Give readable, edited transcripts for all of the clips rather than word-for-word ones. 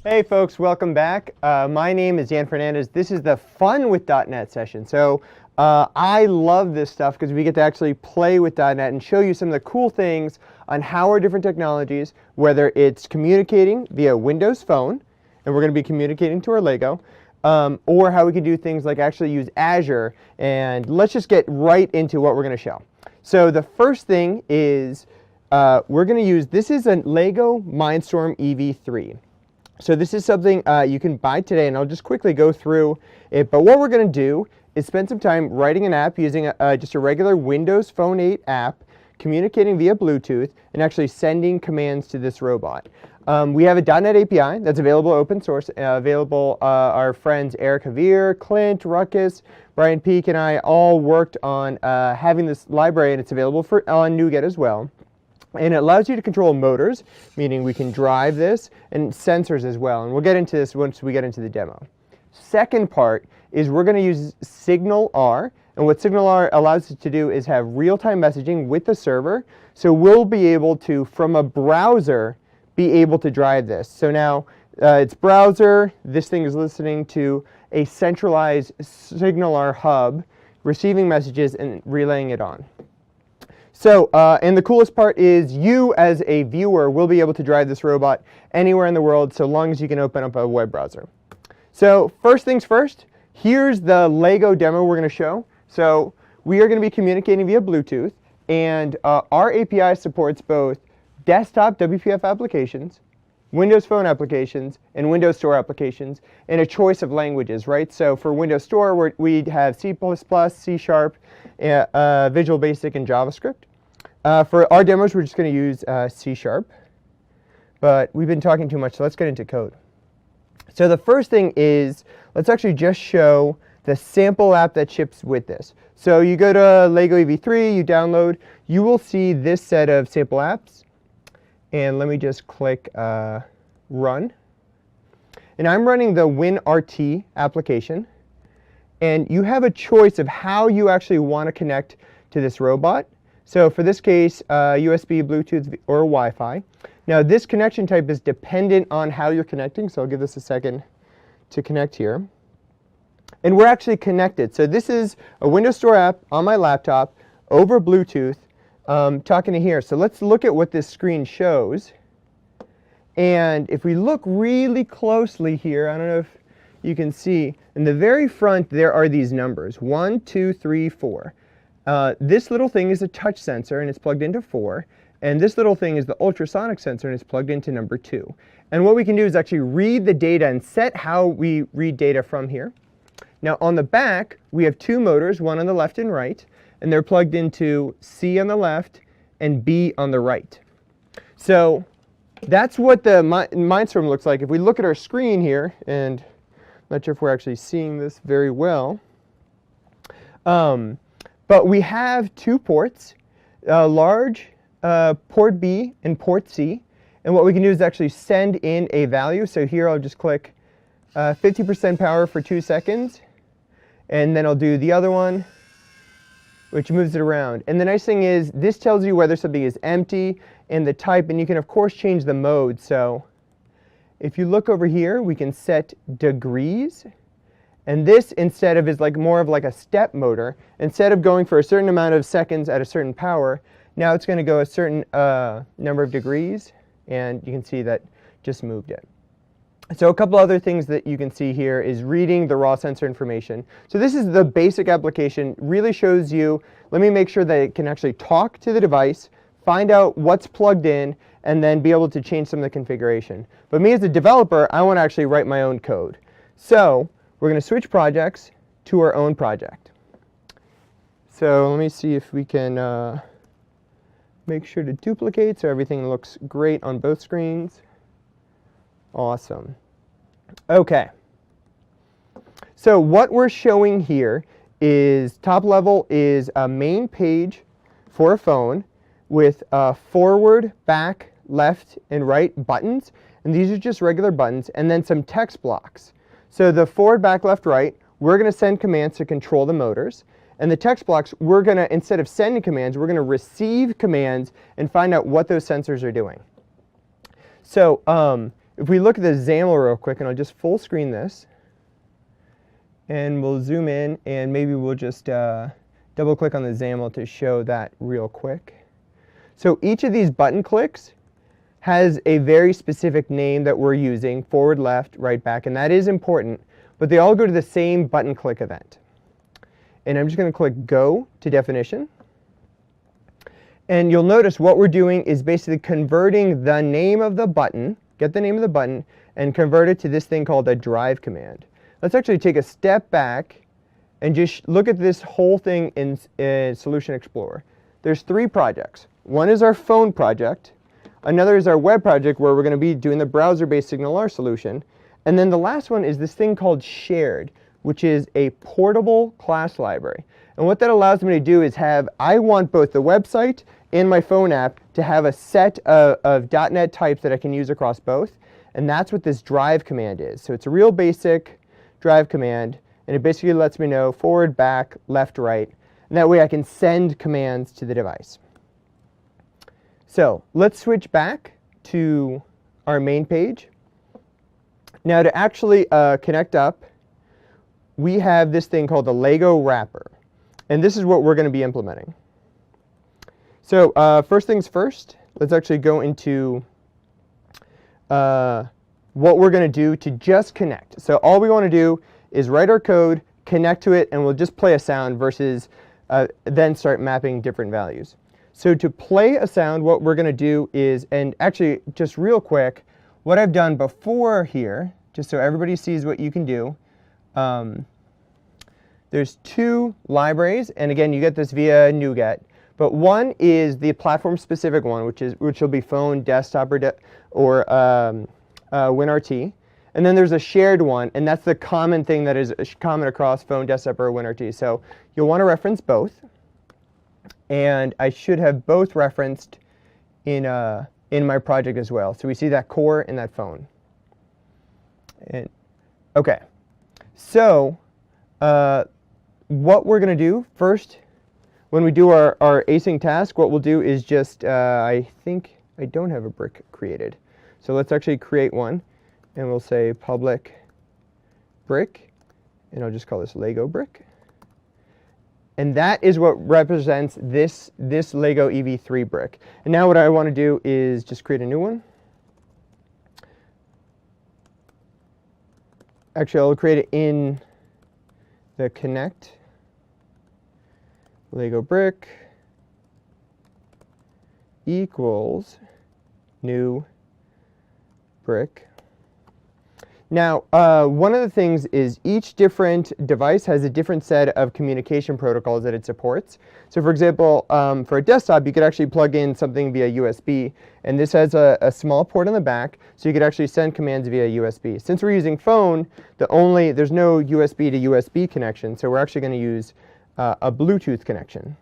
Hey folks, welcome back. My name is Dan Fernandez. This is the Fun with .NET session. So I love this stuff because we get to actually play with .NET and show you some of the cool things on how our different technologies, whether it's communicating via Windows Phone, and we're going to be communicating to our Lego, or how we can do things like actually use Azure. And let's just get right into what we're going to show. So the first thing is we're going to use, this is a Lego Mindstorm EV3. So this is something you can buy today, and I'll just quickly go through it. But what we're going to do is spend some time writing an app using just a regular Windows Phone 8 app, communicating via Bluetooth, and actually sending commands to this robot. We have a .NET API that's available open source, our friends Eric Javier, Clint, Ruckus, Brian Peake, and I all worked on having this library, and it's available on NuGet as well. And it allows you to control motors, meaning we can drive this, and sensors as well. And we'll get into this once we get into the demo. Second part is we're going to use SignalR. And what SignalR allows us to do is have real-time messaging with the server. So we'll be able to, from a browser, be able to drive this. So now it's browser. This thing is listening to a centralized SignalR hub, receiving messages and relaying it on. So, and the coolest part is you as a viewer will be able to drive this robot anywhere in the world so long as you can open up a web browser. So first things first, here's the Lego demo we're going to show. So we are going to be communicating via Bluetooth, and our API supports both desktop WPF applications, Windows Phone applications, and Windows Store applications in a choice of languages, right? So for Windows Store, we have C++, C#, Visual Basic, and JavaScript. For our demos, we're just going to use C#, but we've been talking too much, so let's get into code. So the first thing is, let's actually just show the sample app that ships with this. So you go to Lego EV3, you download, you will see this set of sample apps. And let me just click Run. And I'm running the WinRT application. And you have a choice of how you actually want to connect to this robot. So for this case, USB, Bluetooth, or Wi-Fi. Now this connection type is dependent on how you're connecting, so I'll give this a second to connect here. And we're actually connected. So this is a Windows Store app on my laptop over Bluetooth, talking to here. So let's look at what this screen shows. And if we look really closely here, I don't know if you can see, in the very front there are these numbers, 1, 2, 3, 4. This little thing is a touch sensor, and it's plugged into 4. And this little thing is the ultrasonic sensor, and it's plugged into number 2. And what we can do is actually read the data and set how we read data from here. Now on the back, we have 2 motors, one on the left and right, and they're plugged into C on the left and B on the right. So that's what the Mindstorm looks like. If we look at our screen here, and I'm not sure if we're actually seeing this very well, but we have 2 ports, large port B and port C. And what we can do is actually send in a value. So here I'll just click 50% power for 2 seconds. And then I'll do the other one, which moves it around. And the nice thing is this tells you whether something is empty and the type. And you can, of course, change the mode. So if you look over here, we can set degrees. And this, instead of, is like more of like a step motor. Instead of going for a certain amount of seconds at a certain power, now it's going to go a certain number of degrees. And you can see that just moved it. So a couple other things that you can see here is reading the raw sensor information. So this is the basic application. Really shows you, let me make sure that it can actually talk to the device, find out what's plugged in, and then be able to change some of the configuration. But me as a developer, I want to actually write my own code. So we're going to switch projects to our own project. So let me see if we can make sure to duplicate so everything looks great on both screens. Awesome. Okay. So what we're showing here is, top level is a main page for a phone with forward, back, left, and right buttons. And these are just regular buttons, and then some text blocks. So the forward, back, left, right, we're going to send commands to control the motors. And the text blocks, we're going to, instead of sending commands, we're going to receive commands and find out what those sensors are doing. So if we look at the XAML real quick, and I'll just full screen this, and we'll zoom in, and maybe we'll just double click on the XAML to show that real quick. So each of these button clicks has a very specific name that we're using, forward, left, right, back, and that is important, but they all go to the same button click event. And I'm just going to click Go to definition. And you'll notice what we're doing is basically converting the name of the button, get the name of the button, and convert it to this thing called a drive command. Let's actually take a step back and just look at this whole thing in Solution Explorer. There's 3 projects. One is our phone project. Another is our web project where we're going to be doing the browser-based SignalR solution. And then the last one is this thing called Shared, which is a portable class library. And what that allows me to do is I want both the website and my phone app to have a set of .NET types that I can use across both. And that's what this drive command is. So it's a real basic drive command, and it basically lets me know forward, back, left, right. And that way I can send commands to the device. So let's switch back to our main page. Now to actually connect up, we have this thing called the Lego wrapper. And this is what we're going to be implementing. So first things first, let's actually go into what we're going to do to just connect. So all we want to do is write our code, connect to it, and we'll just play a sound versus then start mapping different values. So to play a sound, what we're going to do is, and actually just real quick, what I've done before here, just so everybody sees what you can do, there's 2 libraries, and again, you get this via NuGet. But one is the platform-specific one, which will be phone, desktop, or WinRT. And then there's a shared one, and that's the common thing that is common across phone, desktop, or WinRT. So you'll want to reference both. And I should have both referenced in my project as well. So we see that core and that phone. And, OK. So what we're going to do first, when we do our async task, what we'll do is just, I think I don't have a brick created. So let's actually create one. And we'll say public brick. And I'll just call this Lego brick. And that is what represents this Lego EV3 brick. And now what I want to do is just create a new one. Actually, I'll create it in the connect. Lego brick equals new brick. Now, one of the things is each different device has a different set of communication protocols that it supports. So for example, for a desktop, you could actually plug in something via USB. And this has a small port on the back, so you could actually send commands via USB. Since we're using phone, there's no USB to USB connection, so we're actually going to use a Bluetooth connection.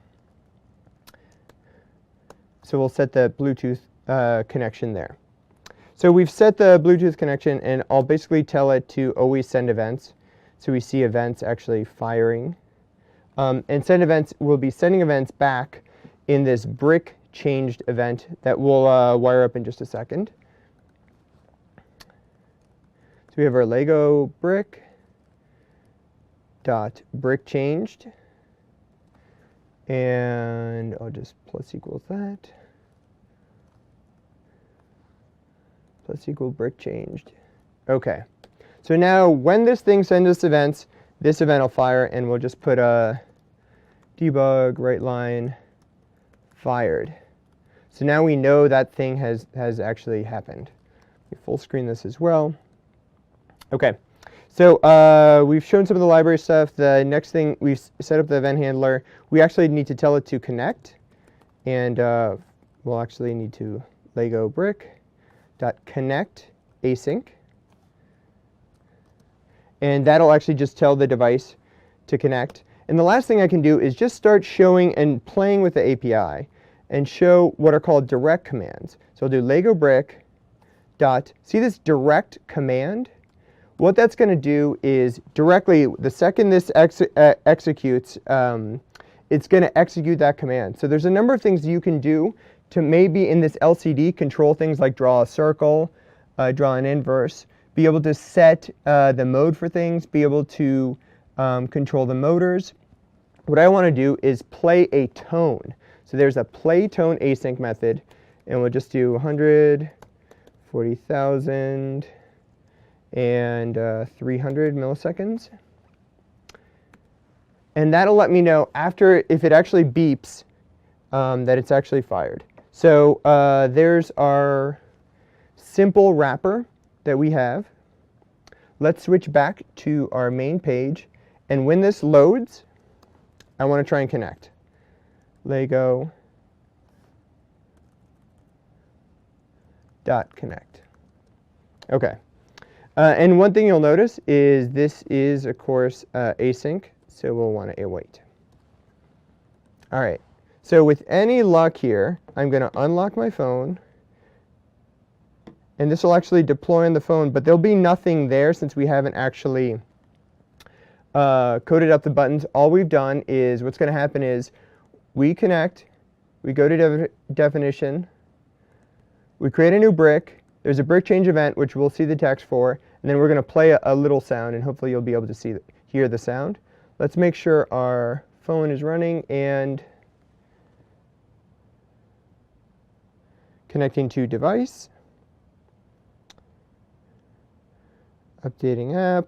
So we'll set the Bluetooth connection there. So we've set the Bluetooth connection, and I'll basically tell it to always send events. So we see events actually firing. And send events, we'll be sending events back in this brick changed event that we'll wire up in just a second. So we have our Lego brick dot brick changed. And I'll just plus equals that. Plus equal brick changed. OK. So now when this thing sends us events, this event will fire, and we'll just put a debug right line fired. So now we know that thing has actually happened. We full screen this as well. OK. So we've shown some of the library stuff. The next thing, we've set up the event handler. We actually need to tell it to connect. And we'll actually need to Lego brick dot connect async. And that'll actually just tell the device to connect. And the last thing I can do is just start showing and playing with the API and show what are called direct commands. So I'll do Lego brick dot, see this direct command? What that's going to do is directly, the second this executes, it's going to execute that command. So there's a number of things you can do to maybe in this LCD control things like draw a circle, draw an inverse, be able to set the mode for things, be able to control the motors. What I want to do is play a tone. So there's a play tone async method, and we'll just do 100, 40,000, and 300 milliseconds. And that'll let me know after, if it actually beeps, that it's actually fired. So there's our simple wrapper that we have. Let's switch back to our main page. And when this loads, I want to try and connect. Lego .connect. Okay. And one thing you'll notice is this is, of course, async, so we'll want to wait. All right. So with any luck here, I'm going to unlock my phone. And this will actually deploy on the phone, but there'll be nothing there since we haven't actually coded up the buttons. All we've done is, what's going to happen is we connect, we go to definition, we create a new brick. There's a brick change event, which we'll see the text for, and then we're going to play a little sound, and hopefully you'll be able to hear the sound. Let's make sure our phone is running and connecting to device. Updating app.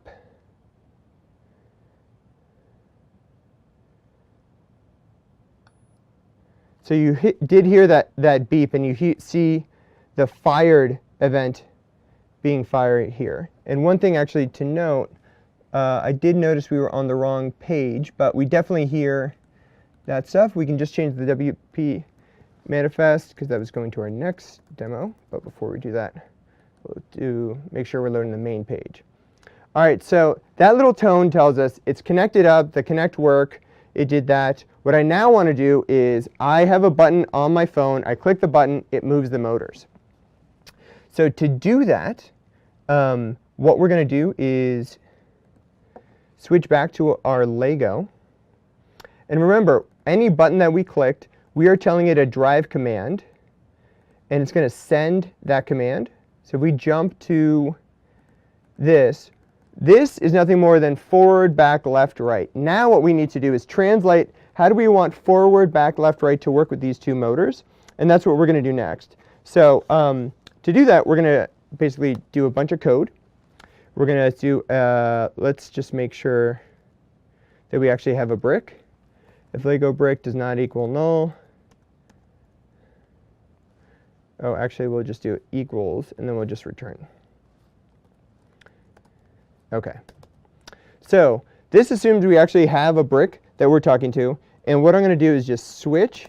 So you did hear that beep, and you see the fired event being fired here. And one thing actually to note, I did notice we were on the wrong page, but we definitely hear that stuff. We can just change the WP manifest because that was going to our next demo. But before we do that, we'll make sure we're loading the main page. All right, so that little tone tells us it's connected up, the connect work, it did that. What I now want to do is I have a button on my phone, I click the button, it moves the motors. So to do that, what we're going to do is switch back to our Lego. And remember, any button that we clicked, we are telling it a drive command, and it's going to send that command. So if we jump to this is nothing more than forward, back, left, right. Now what we need to do is translate how do we want forward, back, left, right to work with these two motors, and that's what we're going to do next. So to do that, we're going to basically do a bunch of code. We're going to do, let's just make sure that we actually have a brick. If Lego brick does not equal null, oh, actually we'll just do equals, and then we'll just return. Okay. So this assumes we actually have a brick that we're talking to, and what I'm going to do is just switch,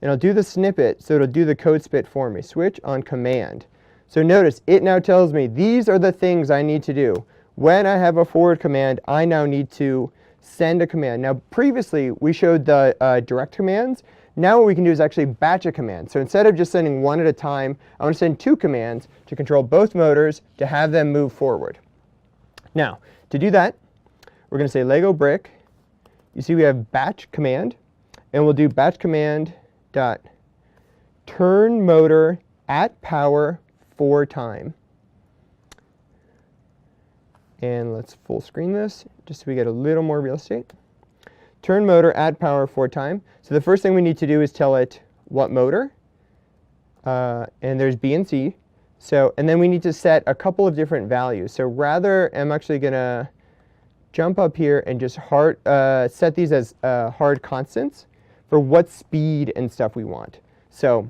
and I'll do the snippet, so it'll do the code spit for me. Switch on command. So notice, it now tells me these are the things I need to do. When I have a forward command, I now need to send a command. Now previously, we showed the direct commands. Now what we can do is actually batch a command. So instead of just sending one at a time, I want to send two commands to control both motors to have them move forward. Now, to do that, we're going to say Lego brick. You see we have batch command, and we'll do batch command dot turn motor at power for time. And let's full screen this just so we get a little more real estate. Turn motor at power for time. So the first thing we need to do is tell it what motor, and there's B and C. So, and then we need to set a couple of different values. So rather, I'm actually going to jump up here and just set these as hard constants for what speed and stuff we want. So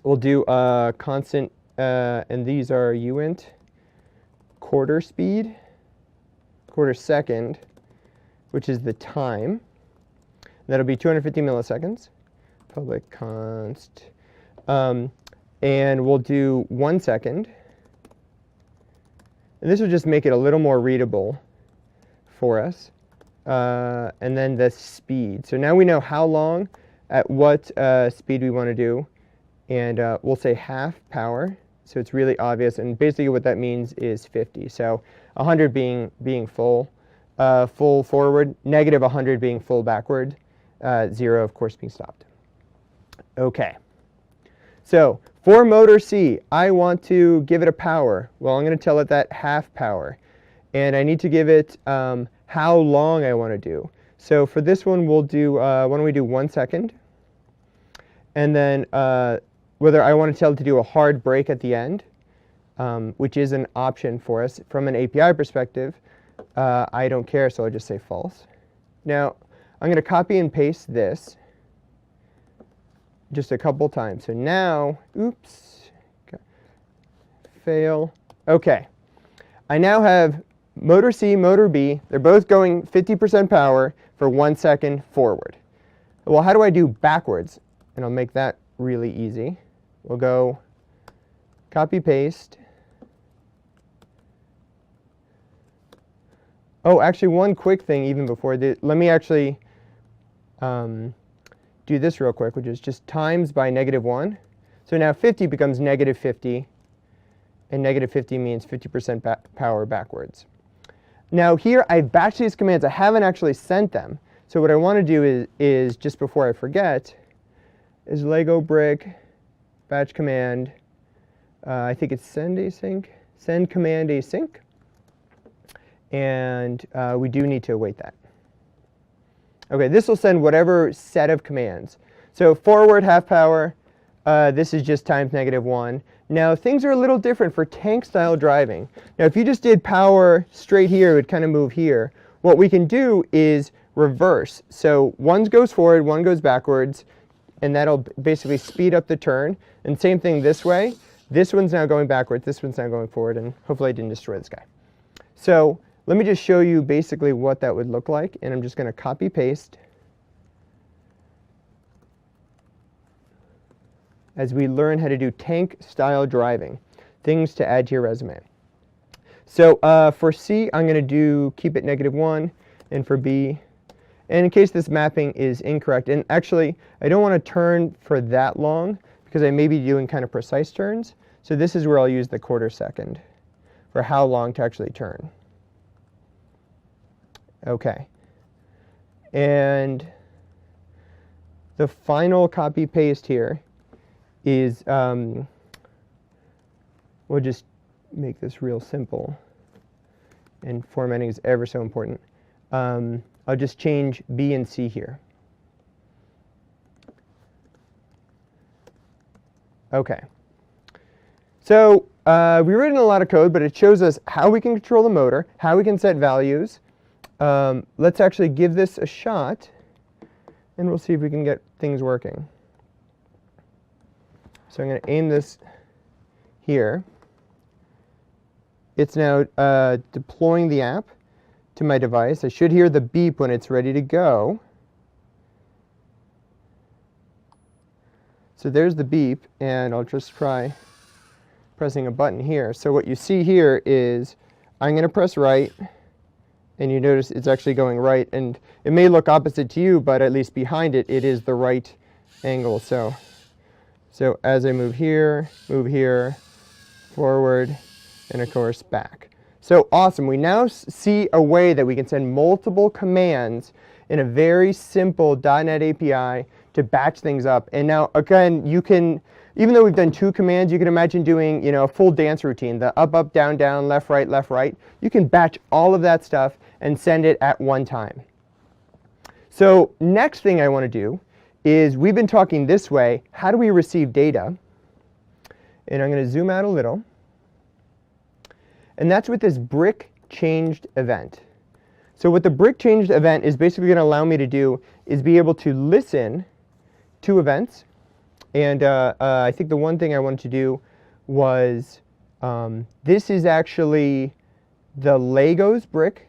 we'll do a constant, and these are uint quarter speed, quarter second, which is the time. That'll be 250 milliseconds. Public const. And we'll do 1 second. And this will just make it a little more readable for us. And then the speed. So now we know how long, at what speed we want to do. And we'll say half power. So it's really obvious. And basically what that means is 50. So 100 being full. Full forward, negative 100 being full backward, 0 of course being stopped. Okay, so For motor C, I want to give it a power. Well, I'm going to tell it that half power. And I need to give it how long I want to do. So for this one, we'll do, why don't we do 1 second? And then whether I want to tell it to do a hard break at the end, which is an option for us. From an API perspective, I don't care, so I'll just say false. Now, I'm going to copy and paste this just a couple times. So now, oops, fail. OK. I now have motor C, motor B. They're both going 50% power for 1 second forward. Well, how do I do backwards? And I'll make that really easy. We'll go copy, paste. Oh, actually, one quick thing even before this. Let me actually do this real quick, which is just times by -1. So now 50 becomes -50, and -50 means 50% power backwards. Now here, I've batched these commands. I haven't actually sent them. So what I want to do is just before I forget, is Lego brick batch command. I think it's send async, send command async. And we do need to await that. OK, this will send whatever set of commands. So forward half power, this is just times -1. Now things are a little different for tank style driving. Now if you just did power straight here, it would kind of move here. What we can do is reverse. So one goes forward, one goes backwards, and that'll basically speed up the turn. And same thing this way. This one's now going backwards, this one's now going forward, and hopefully I didn't destroy this guy. So let me just show you basically what that would look like, and I'm just going to copy paste as we learn how to do tank style driving, things to add to your resume. So for C, I'm going to keep it -1, and for B, and in case this mapping is incorrect, and actually I don't want to turn for that long because I may be doing kind of precise turns. So this is where I'll use the 1/4 second for how long to actually turn. OK. And the final copy paste here is, we'll just make this real simple. And formatting is ever so important. I'll just change B and C here. OK. So we've written a lot of code, but it shows us how we can control the motor, how we can set values. Let's actually give this a shot, and we'll see if we can get things working. So I'm going to aim this here. It's now deploying the app to my device. I should hear the beep when it's ready to go. So there's the beep, and I'll just try pressing a button here. So what you see here is I'm going to press right, and you notice it's actually going right. And it may look opposite to you, but at least behind it, it is the right angle. So as I move here, forward, and of course back. So awesome. We now see a way that we can send multiple commands in a very simple .NET API to batch things up. And now, again, you can, even though we've done 2 commands, you can imagine doing, a full dance routine, the up, up, down, down, left, right, left, right. You can batch all of that stuff and send it at one time. So next thing I want to do is, we've been talking this way. How do we receive data? And I'm going to zoom out a little. And that's with this brick changed event. So what the brick changed event is basically going to allow me to do is be able to listen to events. And I think the one thing I wanted to do was, this is actually the Legos brick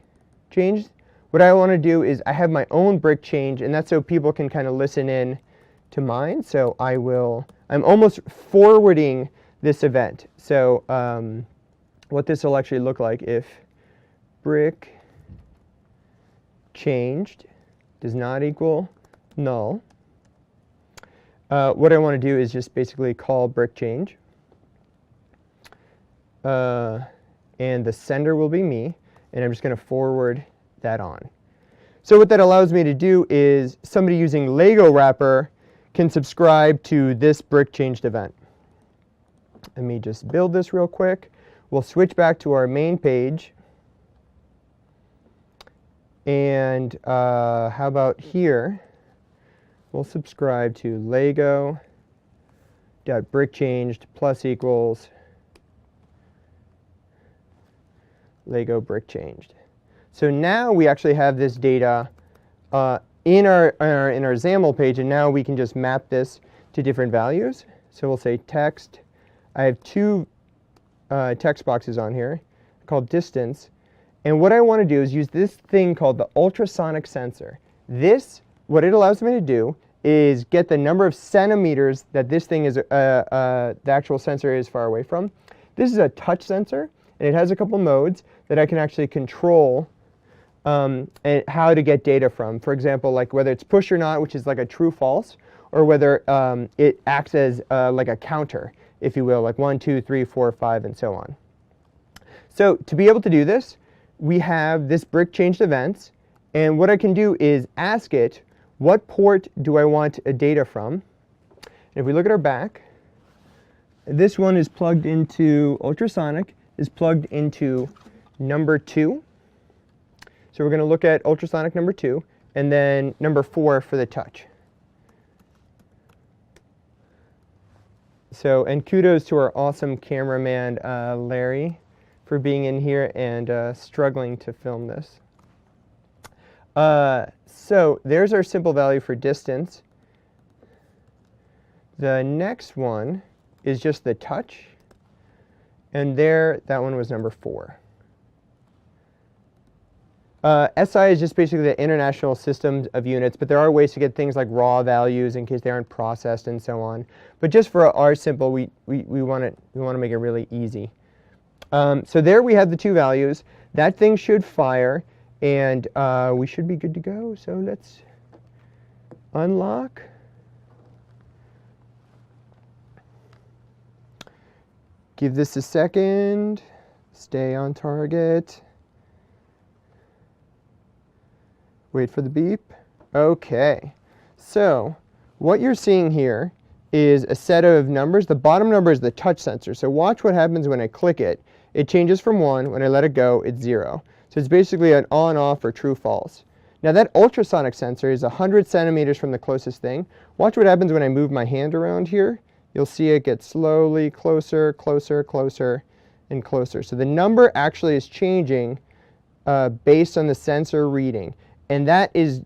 changed. What I want to do is I have my own brick change, and that's so people can kind of listen in to mine. So I'm almost forwarding this event. So what this will actually look like if brick changed does not equal null. What I want to do is just basically call brick change. And the sender will be me, and I'm just going to forward that on. So what that allows me to do is somebody using Lego wrapper can subscribe to this brick changed event. Let me just build this real quick. We'll switch back to our main page. And how about here? We'll subscribe to Lego.brickchanged plus equals Lego brick changed. So now we actually have this data in our XAML page, and now we can just map this to different values. So we'll say text. I have two text boxes on here called distance. And what I want to do is use this thing called the ultrasonic sensor. This, what it allows me to do is get the number of centimeters that this thing is, the actual sensor is far away from. This is a touch sensor, and it has a couple modes that I can actually control and how to get data from. For example, like whether it's push or not, which is like a true false, or whether it acts as like a counter, if you will, like 1, 2, 3, 4, 5, and so on. So to be able to do this, we have this brick changed events, and what I can do is ask it, what port do I want data from? And if we look at our back, this one is plugged into ultrasonic, is plugged into number 2. So we're going to look at ultrasonic number 2, and then number 4 for the touch. So, and kudos to our awesome cameraman, Larry, for being in here and struggling to film this. So there's our simple value for distance. The next one is just the touch. And there, that one was number 4. SI is just basically the International System of Units, but there are ways to get things like raw values in case they aren't processed and so on. But just for our simple, we want to make it really easy. So there we have the 2 values. That thing should fire, and we should be good to go. So let's unlock. Give this a second. Stay on target. Wait for the beep. Okay. So what you're seeing here is a set of numbers. The bottom number is the touch sensor. So watch what happens when I click it. It changes from 1. When I let it go, it's 0. So it's basically an on, off, or true, false. Now that ultrasonic sensor is 100 centimeters from the closest thing. Watch what happens when I move my hand around here. You'll see it get slowly closer, closer, closer, and closer. So the number actually is changing based on the sensor reading. And that is,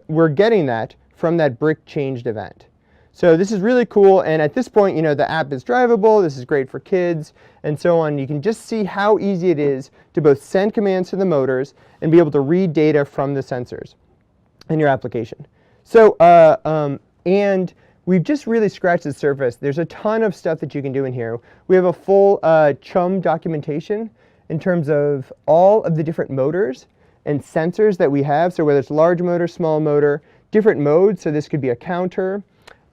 we're getting that from that brick changed event. So this is really cool, and at this point, you know, the app is drivable, this is great for kids, and so on. You can just see how easy it is to both send commands to the motors and be able to read data from the sensors in your application. So, and we've just really scratched the surface. There's a ton of stuff that you can do in here. We have a full CHUM documentation in terms of all of the different motors and sensors that we have. So whether it's large motor, small motor, different modes. So this could be a counter.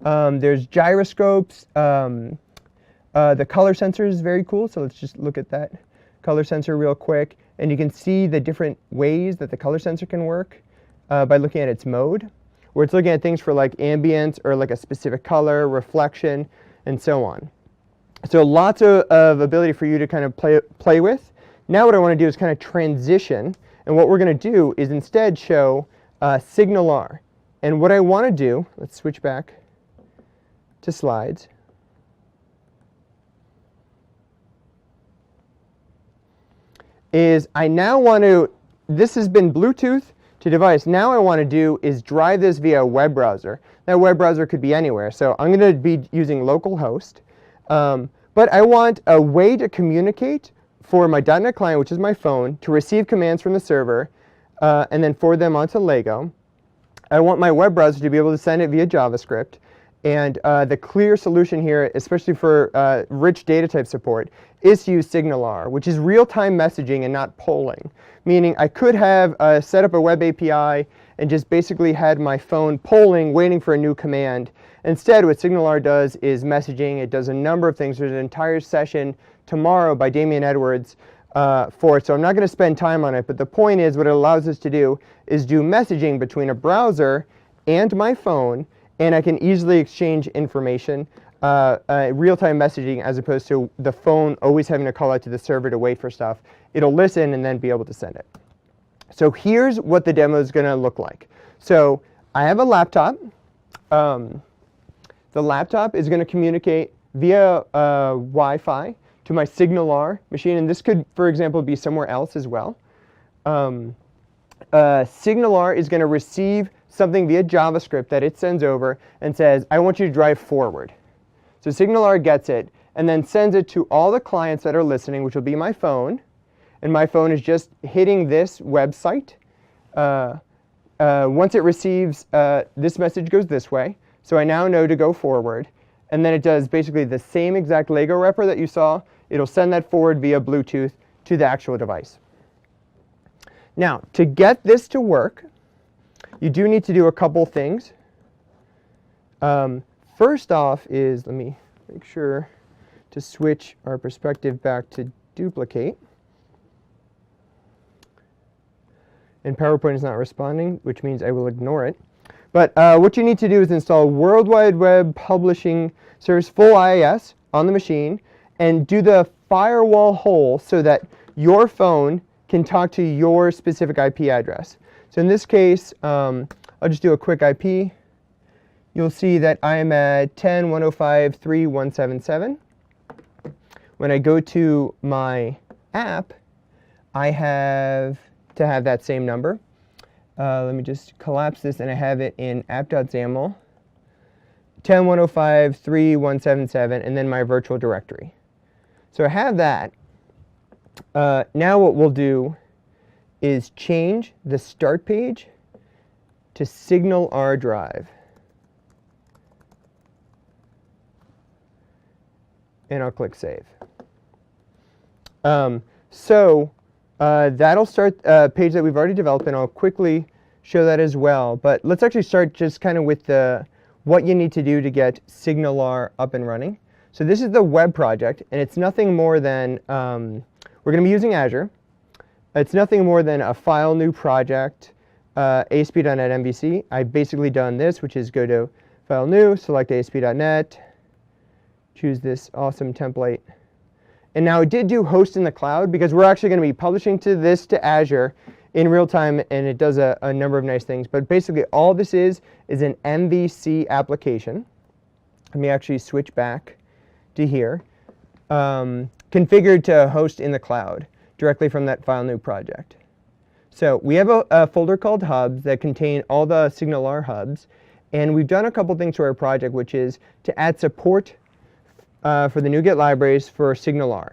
There's gyroscopes. The color sensor is very cool. So let's just look at that color sensor real quick. And you can see the different ways that the color sensor can work by looking at its mode, where it's looking at things for like ambience or like a specific color, reflection, and so on. So lots of ability for you to kind of play with. Now what I want to do is kind of transition. And what we're going to do is instead show Signal R. And what I want to do, let's switch back to slides. Is I now want to, this has been Bluetooth to device. Now I want to do is drive this via a web browser. That web browser could be anywhere. So I'm going to be using localhost. But I want a way to communicate for my .NET client, which is my phone, to receive commands from the server and then forward them onto Lego. I want my web browser to be able to send it via JavaScript. And the clear solution here, especially for rich data type support, is to use Signal R, which is real-time messaging and not polling. Meaning I could have set up a web API and just basically had my phone polling, waiting for a new command. Instead, what Signal R does is messaging. It does a number of things. There's an entire session tomorrow by Damian Edwards for it, so I'm not going to spend time on it. But the point is, what it allows us to do is do messaging between a browser and my phone, and I can easily exchange information real-time messaging as opposed to the phone always having to call out to the server to wait for stuff. It'll listen and then be able to send it. So here's what the demo is going to look like. So I have a laptop. The laptop is going to communicate via Wi-Fi to my SignalR machine, and this could, for example, be somewhere else as well. SignalR is going to receive something via JavaScript that it sends over and says, I want you to drive forward. So SignalR gets it and then sends it to all the clients that are listening, which will be my phone. And my phone is just hitting this website. Once it receives, this message goes this way. So I now know to go forward. And then it does basically the same exact Lego wrapper that you saw. It'll send that forward via Bluetooth to the actual device. Now, to get this to work, you do need to do a couple things. First off is, let me make sure to switch our perspective back to duplicate. And PowerPoint is not responding, which means I will ignore it. But what you need to do is install World Wide Web Publishing Service full IIS on the machine and do the firewall hole so that your phone can talk to your specific IP address. So in this case, I'll just do a quick IP. You'll see that I am at 10.105.3.177. When I go to my app, I have to have that same number. Let me just collapse this, and I have it in app.xaml, 10.105.3.177, and then my virtual directory. So I have that. Now what we'll do is change the start page to SignalR drive. And I'll click Save. That'll start a page that we've already developed, and I'll quickly show that as well. But let's actually start just kind of with what you need to do to get SignalR up and running. So this is the web project, and it's nothing more than, we're going to be using Azure. It's nothing more than a file new project, ASP.NET MVC. I've basically done this, which is go to File New, select ASP.NET, choose this awesome template. And now it did do host in the cloud because we're actually going to be publishing to Azure in real time, and it does a number of nice things. But basically all this is an MVC application. Let me actually switch back to here. Configured to host in the cloud directly from that file new project. So we have a folder called hubs that contain all the SignalR hubs. And we've done a couple things to our project, which is to add support for the NuGet libraries for SignalR,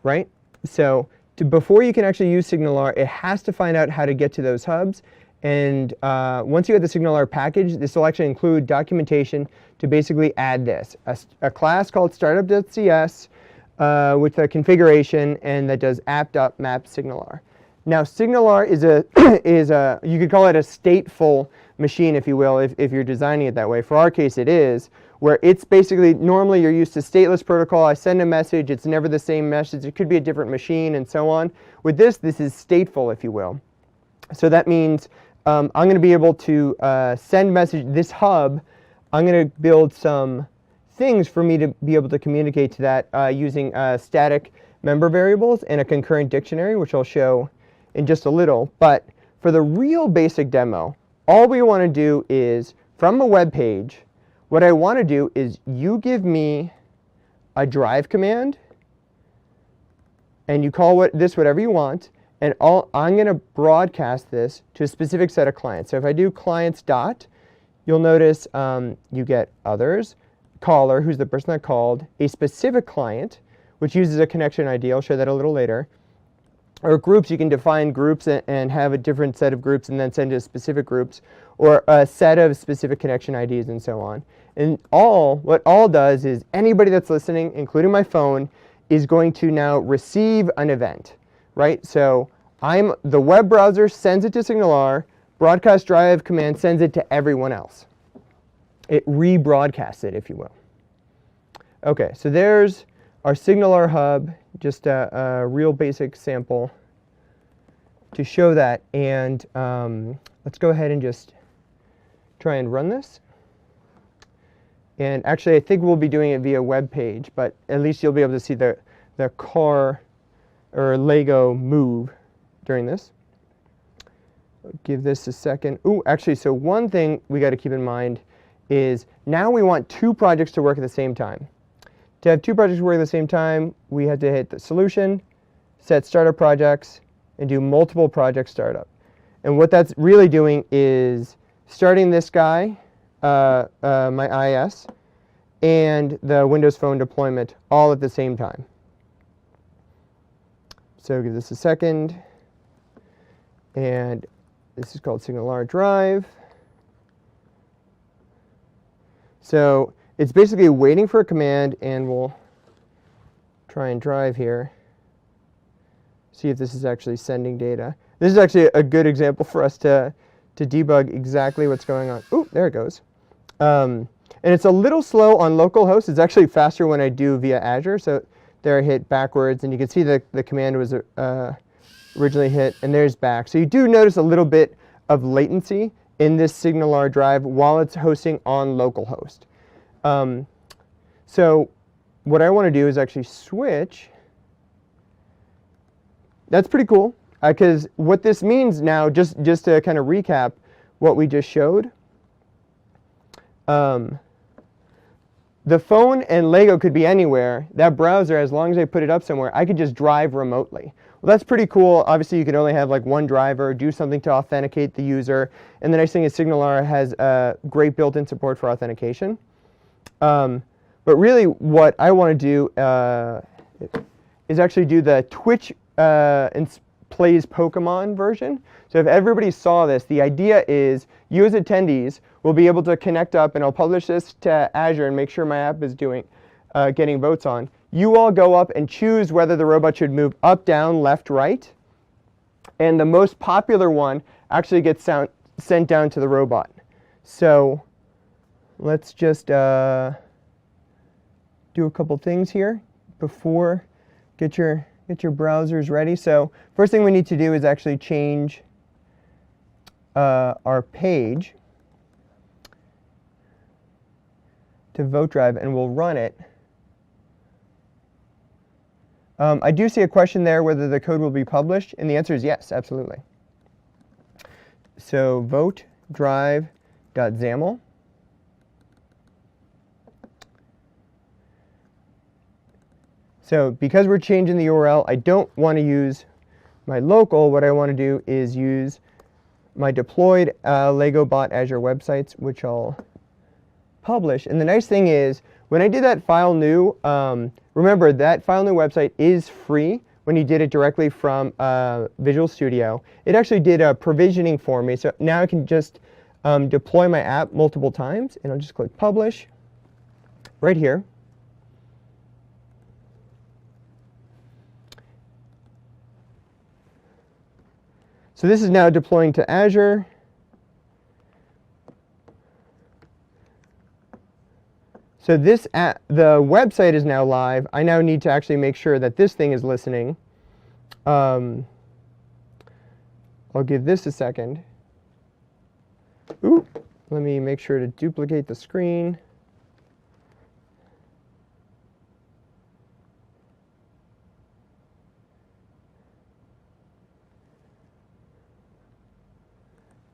right? So before you can actually use SignalR, it has to find out how to get to those hubs. And once you get the SignalR package, this will actually include documentation to basically add this, a class called startup.cs with a configuration, and that does app.map SignalR. Now SignalR is you could call it a stateful machine, if you will, if you're designing it that way. For our case, it is, where it's basically, normally you're used to stateless protocol. I send a message, it's never the same message. It could be a different machine and so on. With this is stateful, if you will. So that means I'm going to be able to send message, this hub, I'm going to build some things for me to be able to communicate to that using static member variables and a concurrent dictionary, which I'll show in just a little. But for the real basic demo, all we want to do is, from a web page, what I want to do is you give me a drive command, and you call this whatever you want, and I'm going to broadcast this to a specific set of clients. So if I do clients dot, you'll notice you get others, caller, who's the person that called, a specific client, which uses a connection ID. I'll show that a little later. Or groups, you can define groups and have a different set of groups and then send to specific groups, or a set of specific connection IDs and so on. And what all does is anybody that's listening, including my phone, is going to now receive an event, right? So the web browser sends it to SignalR, broadcast drive command sends it to everyone else. It rebroadcasts it, if you will. Okay, so there's our SignalR hub, just a real basic sample to show that. And let's go ahead and just try and run this. And actually, I think we'll be doing it via web page, but at least you'll be able to see the car or Lego move during this. I'll give this a second. Ooh, actually, so one thing we got to keep in mind is now we want 2 projects to work at the same time. To have 2 projects work at the same time, we had to hit the solution, set startup projects, and do multiple project startup. And what that's really doing is starting this guy, my IS, and the Windows Phone deployment all at the same time. So give this a second. And this is called SignalR Drive. So it's basically waiting for a command, and we'll try and drive here. See if this is actually sending data. This is actually a good example for us to debug exactly what's going on. Ooh, there it goes. And it's a little slow on localhost. It's actually faster when I do via Azure. So there I hit backwards, and you can see the command was originally hit, and there's back. So you do notice a little bit of latency in this SignalR Drive while it's hosting on localhost. So what I want to do is actually switch. That's pretty cool, because what this means now, just to kind of recap what we just showed, the phone and Lego could be anywhere. That browser, as long as I put it up somewhere, I could just drive remotely. Well, that's pretty cool. Obviously, you can only have like one driver, do something to authenticate the user. And the nice thing is SignalR has great built-in support for authentication. But really, what I want to do is actually do the Twitch plays Pokemon version. So if everybody saw this, the idea is you as attendees will be able to connect up, and I'll publish this to Azure and make sure my app is getting votes on. You all go up and choose whether the robot should move up, down, left, right. And the most popular one actually gets sent down to the robot. So let's just do a couple things here before get your browsers ready. So first thing we need to do is actually change our page to Vote Drive, and we'll run it. I do see a question there whether the code will be published, and the answer is yes, absolutely. So vote drive.xaml. So because we're changing the URL, I don't want to use my local. What I want to do is use my deployed Lego bot Azure websites, which I'll publish. And the nice thing is, when I did that file new, remember that file new website is free when you did it directly from Visual Studio. It actually did a provisioning for me, so now I can just deploy my app multiple times, and I'll just click Publish right here. So this is now deploying to Azure. So the website is now live. I now need to actually make sure that this thing is listening. I'll give this a second. Ooh, let me make sure to duplicate the screen.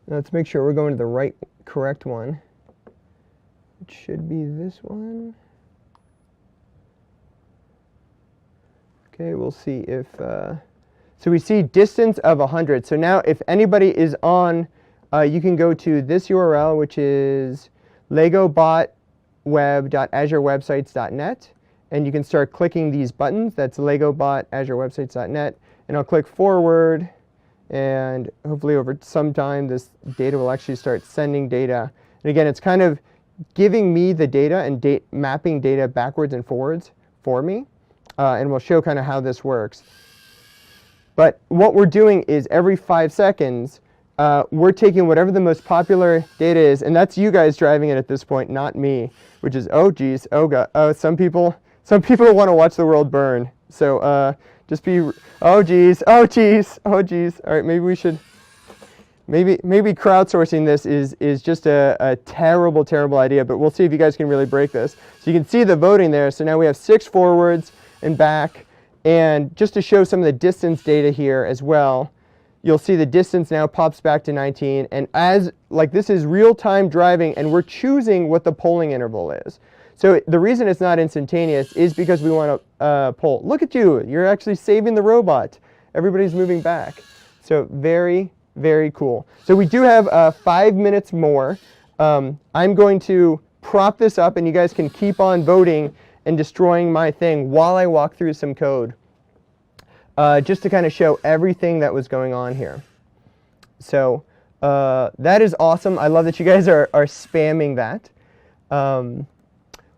Let's make sure we're going to the correct one. It should be this one. Okay, we'll see if, so we see distance of 100. So now if anybody is on, you can go to this URL, which is legobotweb.azurewebsites.net, and you can start clicking these buttons. That's legobot.azurewebsites.net, and I'll click forward, and hopefully over some time this data will actually start sending data. And again, it's kind of giving me the data and mapping data backwards and forwards for me, and we'll show kind of how this works. But what we're doing is every 5 seconds, we're taking whatever the most popular data is, and that's you guys driving it at this point, not me, which is, oh geez, oh god, oh, some people want to watch the world burn. So just be, oh geez, oh geez, oh geez. All right, maybe we should maybe crowdsourcing this is just a terrible idea, but we'll see if you guys can really break this. So you can see the voting there. So now we have 6 forwards and back. And just to show some of the distance data here as well, you'll see the distance now pops back to 19. And as like this is real-time driving, and we're choosing what the polling interval is. So the reason it's not instantaneous is because we want to poll. Look at you. You're actually saving the robot. Everybody's moving back. So very, very cool. So we do have 5 minutes more. I'm going to prop this up, and you guys can keep on voting and destroying my thing while I walk through some code, just to kind of show everything that was going on here. So that is awesome. I love that you guys are spamming that.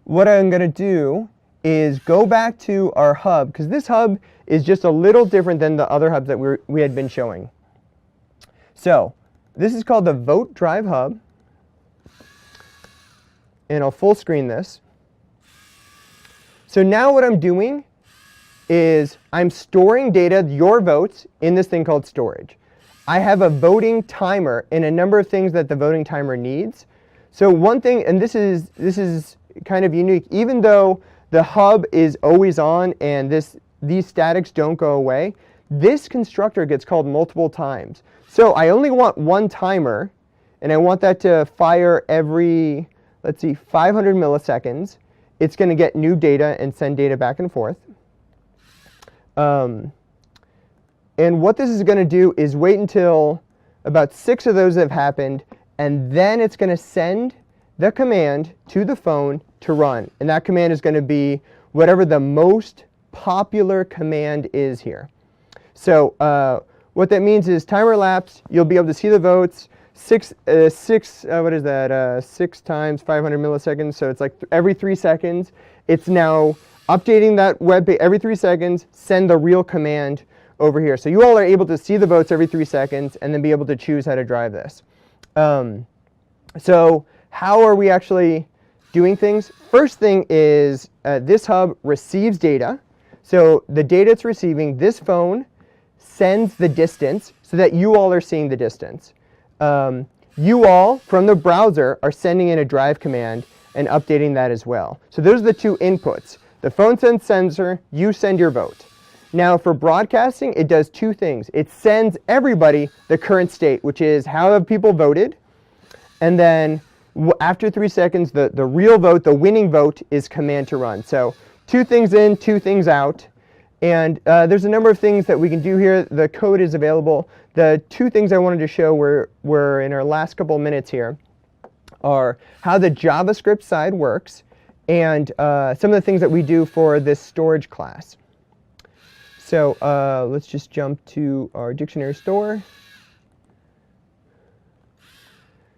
What I'm going to do is go back to our hub, because this hub is just a little different than the other hubs that we had been showing. So this is called the Vote Drive Hub, and I'll full screen this. So now what I'm doing is I'm storing data, your votes, in this thing called storage. I have a voting timer and a number of things that the voting timer needs. So one thing, and this is kind of unique, even though the hub is always on and these statics don't go away, this constructor gets called multiple times. So I only want one timer, and I want that to fire every, let's see, 500 milliseconds. It's going to get new data and send data back and forth. And what this is going to do is wait until about 6 of those have happened, and then it's going to send the command to the phone to run. And that command is going to be whatever the most popular command is here. So what that means is timer elapsed. You'll be able to see the votes. 6 times 500 milliseconds, so it's like every 3 seconds. It's now updating that web page every 3 seconds, send the real command over here. So you all are able to see the votes every 3 seconds and then be able to choose how to drive this. So how are we actually doing things? First thing is this hub receives data. So the data it's receiving, this phone sends the distance so that you all are seeing the distance. You all, from the browser, are sending in a drive command and updating that as well. So those are the 2 inputs. The phone sends sensor, you send your vote. Now for broadcasting, it does 2 things. It sends everybody the current state, which is how have people voted. And then after 3 seconds, the real vote, the winning vote, is command to run. So 2 things in, 2 things out. And there's a number of things that we can do here. The code is available. The 2 things I wanted to show were in our last couple of minutes here are how the JavaScript side works and some of the things that we do for this storage class. So let's just jump to our dictionary store.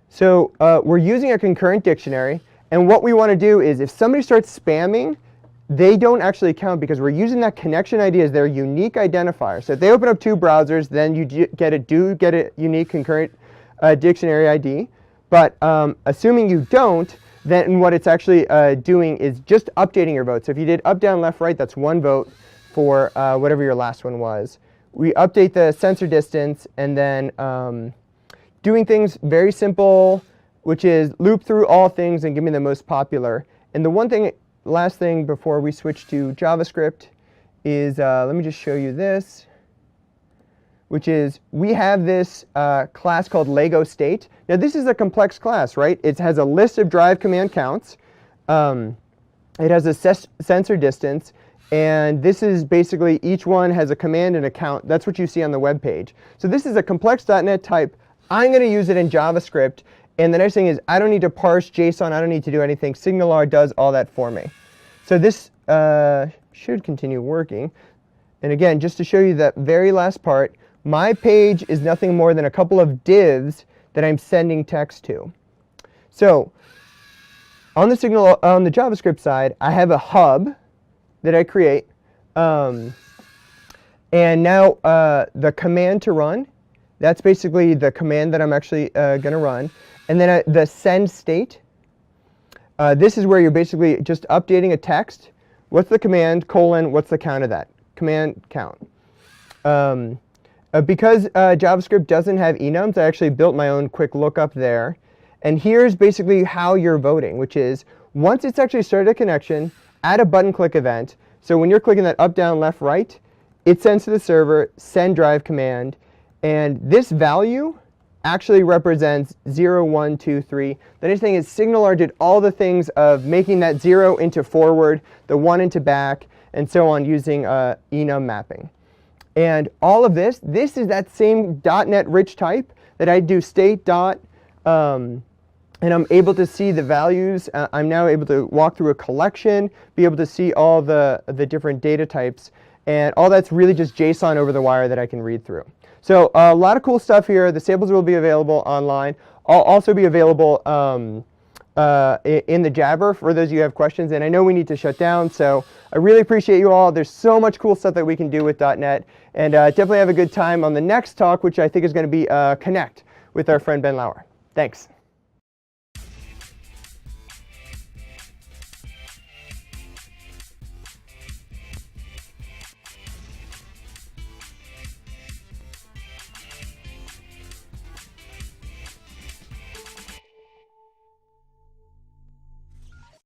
So we're using a concurrent dictionary. And what we want to do is if somebody starts spamming, they don't actually count because we're using that connection ID as their unique identifier. So if they open up 2 browsers, then you get a unique concurrent dictionary ID. But assuming you don't, then what it's actually doing is just updating your vote. So if you did up, down, left, right, that's 1 vote for whatever your last one was. We update the sensor distance, and then doing things very simple, which is loop through all things and give me the most popular. And the last thing before we switch to JavaScript is, let me just show you this, which is we have this class called Lego State. Now this is a complex class, right? It has a list of drive command counts. It has a sensor distance. And this is basically each one has a command and a count. That's what you see on the web page. So this is a complex .NET type. I'm going to use it in JavaScript. And the nice thing is I don't need to parse JSON. I don't need to do anything. SignalR does all that for me. So this should continue working. And again, just to show you that very last part, my page is nothing more than a couple of divs that I'm sending text to. So on the JavaScript side, I have a hub that I create. And now the command to run, that's basically the command that I'm actually going to run. And then the send state, this is where you're basically just updating a text. What's the command, : what's the count of that? Command count. Because JavaScript doesn't have enums, I actually built my own quick lookup there. And here's basically how you're voting, which is once it's actually started a connection, add a button click event. So when you're clicking that up, down, left, right, it sends to the server, send drive command. And this value actually represents 0, 1, 2, 3. The next thing is SignalR did all the things of making that 0 into forward, the 1 into back, and so on using enum mapping. And all of this is that same .NET rich type that I do state dot, and I'm able to see the values. I'm now able to walk through a collection, be able to see all the different data types. And all that's really just JSON over the wire that I can read through. So a lot of cool stuff here. The samples will be available online. I'll also be available in the Jabber for those of you who have questions. And I know we need to shut down, so I really appreciate you all. There's so much cool stuff that we can do with .NET. And definitely have a good time on the next talk, which I think is going to be Connect with our friend Ben Lauer. Thanks.